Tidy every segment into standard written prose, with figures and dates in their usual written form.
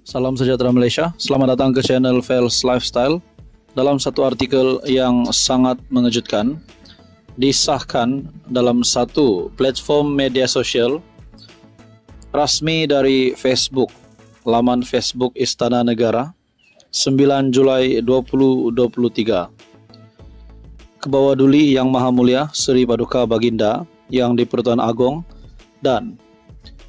Salam sejahtera Malaysia, selamat datang ke channel Fels Lifestyle. Dalam satu artikel yang sangat mengejutkan, disahkan dalam satu platform media sosial rasmi dari Facebook, laman Facebook Istana Negara, 9 Julai 2023. Kebawah Duli Yang Maha Mulia Seri Paduka Baginda Yang di-Pertuan Agong dan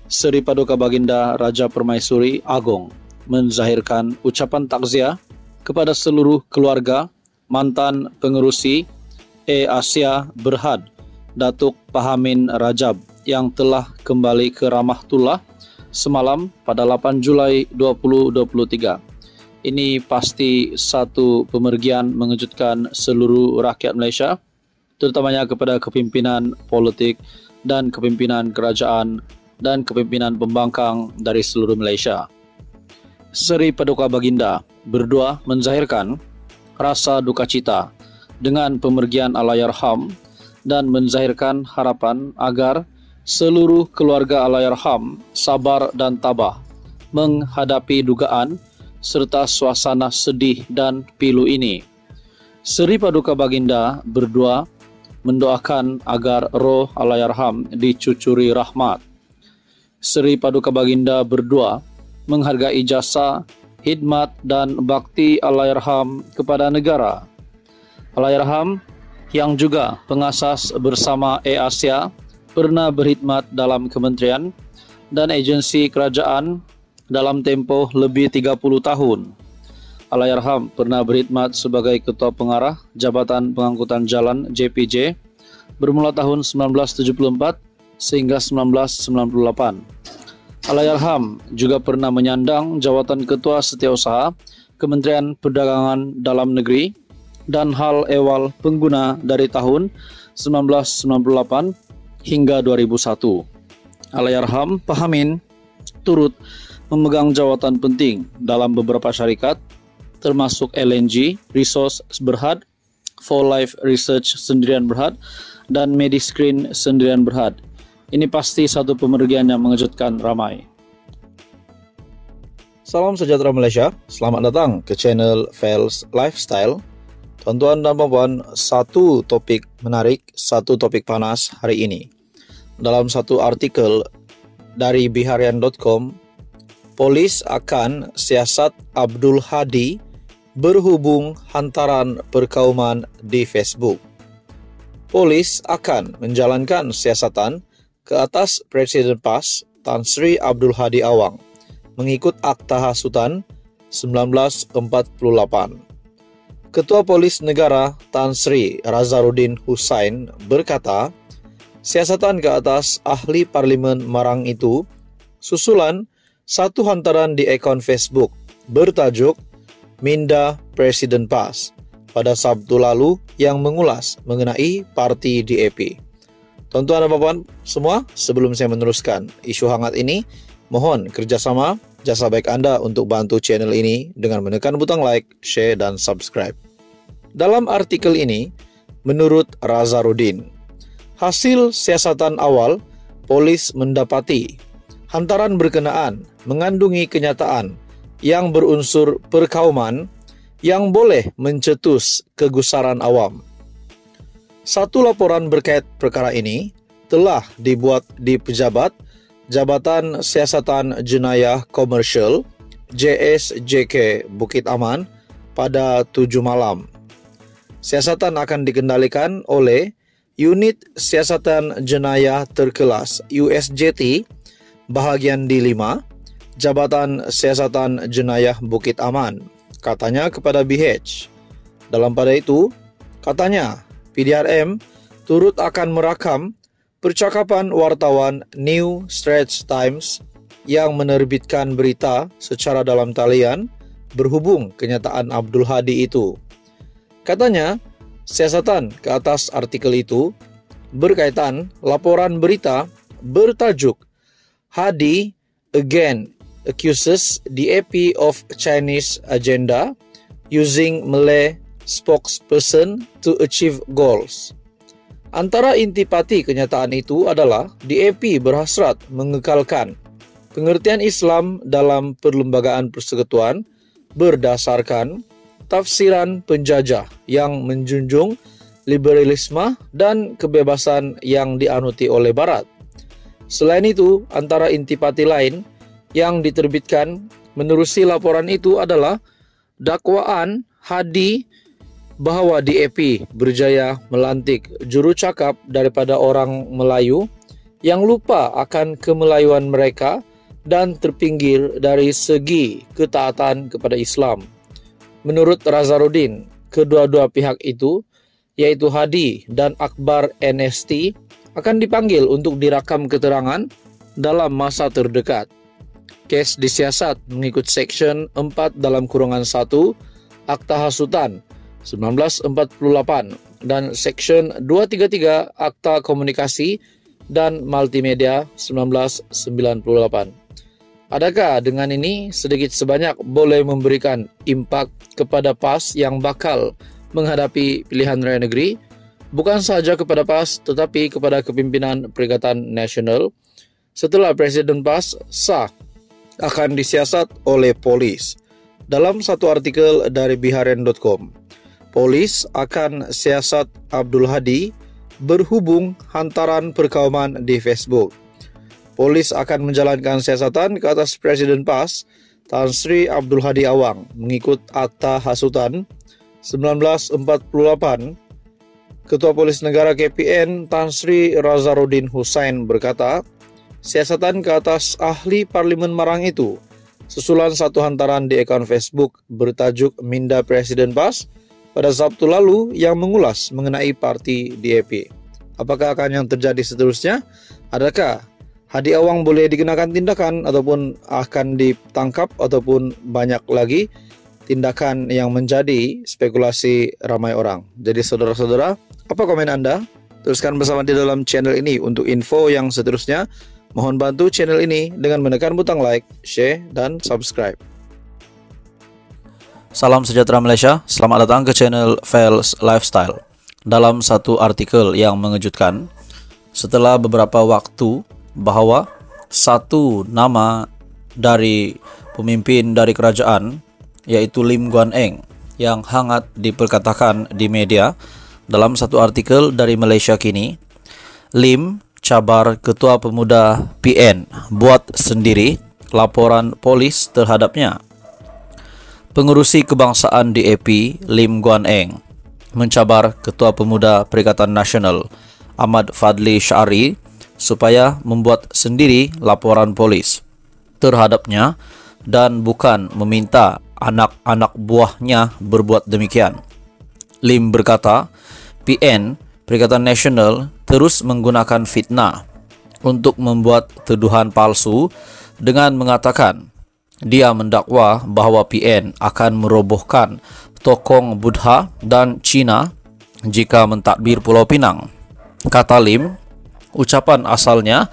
Seri Paduka Baginda Raja Permaisuri Agong menzahirkan ucapan takziah kepada seluruh keluarga mantan pengerusi Asia Berhad Datuk Pahamin Rajab yang telah kembali ke Rahmatullah semalam pada 8 Julai 2023. Ini pasti satu pemergian mengejutkan seluruh rakyat Malaysia, terutamanya kepada kepimpinan politik dan kepimpinan kerajaan dan kepimpinan pembangkang dari seluruh Malaysia. Seri Paduka Baginda berdua menzahirkan rasa duka cita dengan pemergian Allahyarham dan menzahirkan harapan agar seluruh keluarga Allahyarham sabar dan tabah menghadapi dugaan serta suasana sedih dan pilu ini. Seri Paduka Baginda berdua mendoakan agar roh Allahyarham dicucuri rahmat. Seri Paduka Baginda berdua menghargai jasa, khidmat dan bakti Allahyarham kepada negara. Allahyarham yang juga pengasas bersama Asia pernah berkhidmat dalam kementerian dan agensi kerajaan dalam tempoh lebih 30 tahun. Allahyarham pernah berkhidmat sebagai Ketua Pengarah Jabatan Pengangkutan Jalan JPJ bermula tahun 1974 sehingga 1998. Allahyarham juga pernah menyandang jawatan Ketua Setiausaha Kementerian Perdagangan Dalam Negeri dan Hal Ehwal Pengguna dari tahun 1998 hingga 2001. Allahyarham Pahamin turut memegang jawatan penting dalam beberapa syarikat termasuk LNG Resource Berhad, For Life Research Sendirian Berhad dan Mediscreen Sendirian Berhad. Ini pasti satu pemergian yang mengejutkan ramai. Salam sejahtera Malaysia, selamat datang ke channel Fels Lifestyle. Tuan-tuan dan puan-puan, satu topik menarik, satu topik panas hari ini. Dalam satu artikel dari biharian.com, polis akan siasat Abdul Hadi berhubung hantaran perkauman di Facebook. Polis akan menjalankan siasatan ke atas Presiden PAS Tan Sri Abdul Hadi Awang mengikut Akta Hasutan 1948. Ketua Polis Negara Tan Sri Razaruddin Hussain berkata, siasatan ke atas ahli Parlimen Marang itu susulan satu hantaran di akaun Facebook bertajuk Minda Presiden PAS pada Sabtu lalu yang mengulas mengenai parti DAP. Tuan-tuan dan puan-puan semua, sebelum saya meneruskan isu hangat ini, mohon kerjasama jasa baik anda untuk bantu channel ini dengan menekan butang like, share dan subscribe. Dalam artikel ini, menurut Razaruddin, hasil siasatan awal, polis mendapati hantaran berkenaan mengandungi kenyataan yang berunsur perkauman yang boleh mencetus kegusaran awam. Satu laporan berkait perkara ini telah dibuat di pejabat Jabatan Siasatan Jenayah Komersial JSJK Bukit Aman pada 7 malam. Siasatan akan dikendalikan oleh Unit Siasatan Jenayah Terkelas USJT Bahagian D5 Jabatan Siasatan Jenayah Bukit Aman, katanya kepada BH. Dalam pada itu, katanya PDRM turut akan merakam percakapan wartawan New Straits Times yang menerbitkan berita secara dalam talian berhubung kenyataan Abdul Hadi itu. Katanya, siasatan ke atas artikel itu berkaitan laporan berita bertajuk Hadi Again Accuses DAP of Chinese Agenda Using Malay Spokesperson to Achieve Goals. Antara intipati kenyataan itu adalah DAP berhasrat mengekalkan pengertian Islam dalam perlembagaan persekutuan berdasarkan tafsiran penjajah yang menjunjung liberalisme dan kebebasan yang dianuti oleh Barat. Selain itu, antara intipati lain yang diterbitkan menerusi laporan itu adalah dakwaan Hadi bahwa DAP berjaya melantik juru cakap daripada orang Melayu yang lupa akan kemelayuan mereka dan terpinggir dari segi ketaatan kepada Islam. Menurut Nazarudin, kedua-dua pihak itu, yaitu Hadi dan Akbar NST, akan dipanggil untuk direkam keterangan dalam masa terdekat. Kes disiasat mengikut Seksyen 4 dalam kurungan 1 Akta Hasutan 1948 dan Seksyen 233 Akta Komunikasi dan Multimedia 1998. Adakah dengan ini sedikit sebanyak boleh memberikan impak kepada PAS yang bakal menghadapi pilihan raya negeri, bukan sahaja kepada PAS tetapi kepada kepimpinan Perikatan Nasional setelah Presiden PAS sah akan disiasat oleh polis. Dalam satu artikel dari biharian.com, polis akan siasat Abdul Hadi berhubung hantaran perkauman di Facebook. Polis akan menjalankan siasatan ke atas Presiden PAS Tan Sri Abdul Hadi Awang mengikut Akta Hasutan 1948. Ketua Polis Negara KPN Tan Sri Nazarudin Hussain berkata, siasatan ke atas ahli Parlimen Marang itu susulan satu hantaran di akun Facebook bertajuk Minda Presiden PAS pada Sabtu lalu yang mengulas mengenai parti DAP. Apakah akan yang terjadi seterusnya? Adakah Hadi Awang boleh dikenakan tindakan ataupun akan ditangkap ataupun banyak lagi tindakan yang menjadi spekulasi ramai orang? Jadi saudara-saudara, apa komen Anda? Teruskan bersama di dalam channel ini untuk info yang seterusnya. Mohon bantu channel ini dengan menekan butang like, share, dan subscribe. Salam sejahtera Malaysia, selamat datang ke channel Fels Lifestyle. Dalam satu artikel yang mengejutkan, setelah beberapa waktu bahawa satu nama dari pemimpin dari kerajaan, yaitu Lim Guan Eng, yang hangat diperkatakan di media, dalam satu artikel dari Malaysia Kini, Lim cabar Ketua Pemuda PN buat sendiri laporan polis terhadapnya. Pengurusi kebangsaan DAP Lim Guan Eng mencabar Ketua Pemuda Perikatan Nasional Ahmad Fadli Syari supaya membuat sendiri laporan polis terhadapnya dan bukan meminta anak-anak buahnya berbuat demikian. Lim berkata, PN Perikatan Nasional terus menggunakan fitnah untuk membuat tuduhan palsu dengan mengatakan dia mendakwa bahawa PN akan merobohkan tokong Buddha dan Cina jika mentadbir Pulau Pinang. Kata Lim, ucapan asalnya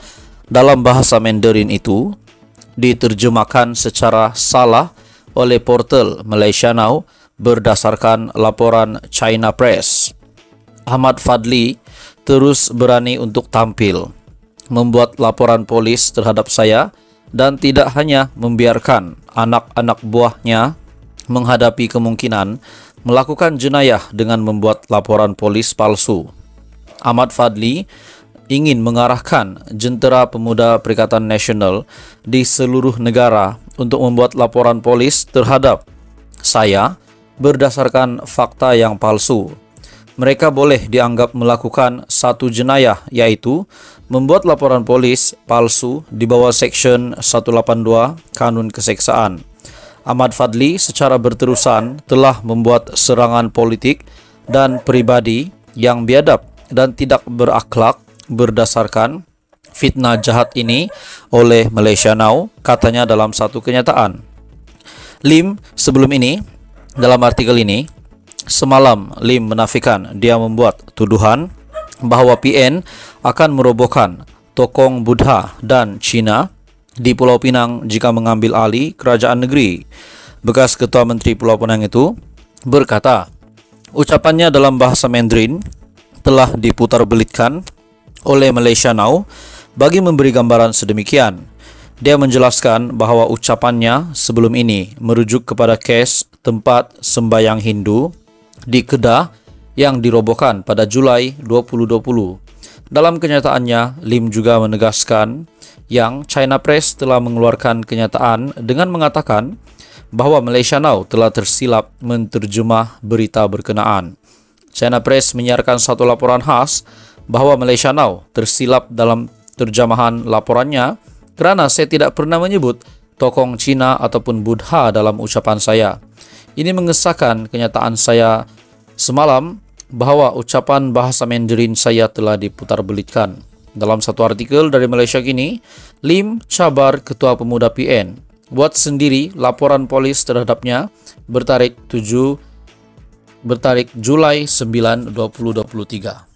dalam bahasa Mandarin itu diterjemahkan secara salah oleh portal Malaysia Now berdasarkan laporan China Press. Ahmad Fadli terus berani untuk tampil, membuat laporan polis terhadap saya dan tidak hanya membiarkan anak-anak buahnya menghadapi kemungkinan melakukan jenayah dengan membuat laporan polis palsu. Ahmad Fadli ingin mengarahkan Jentera Pemuda Perikatan Nasional di seluruh negara untuk membuat laporan polis terhadap saya berdasarkan fakta yang palsu. Mereka boleh dianggap melakukan satu jenayah, yaitu membuat laporan polis palsu di bawah Seksyen 182 Kanun Keseksaan. Ahmad Fadli secara berterusan telah membuat serangan politik dan pribadi yang biadab dan tidak berakhlak berdasarkan fitnah jahat ini oleh Malaysia Now, katanya dalam satu kenyataan. Lim sebelum ini, dalam artikel ini, semalam Lim menafikan dia membuat tuduhan bahawa PN akan merobohkan tokong Buddha dan Cina di Pulau Pinang jika mengambil alih kerajaan negeri. Bekas Ketua Menteri Pulau Pinang itu berkata, ucapannya dalam bahasa Mandarin telah diputarbelitkan oleh Malaysia Now bagi memberi gambaran sedemikian. Dia menjelaskan bahawa ucapannya sebelum ini merujuk kepada kes tempat sembayang Hindu di Kedah yang dirobohkan pada Julai 2020. Dalam kenyataannya, Lim juga menegaskan yang China Press telah mengeluarkan kenyataan dengan mengatakan bahawa Malaysia Now telah tersilap menterjemah berita berkenaan. China Press menyiarkan satu laporan khas bahawa Malaysia Now tersilap dalam terjemahan laporannya kerana saya tidak pernah menyebut tokong Cina ataupun Buddha dalam ucapan saya. Ini mengesahkan kenyataan saya semalam bahawa ucapan bahasa Mandarin saya telah diputarbelitkan. Dalam satu artikel dari Malaysia Kini, Lim cabar Ketua Pemuda PN buat sendiri laporan polis terhadapnya bertarikh Julai 9, 2023.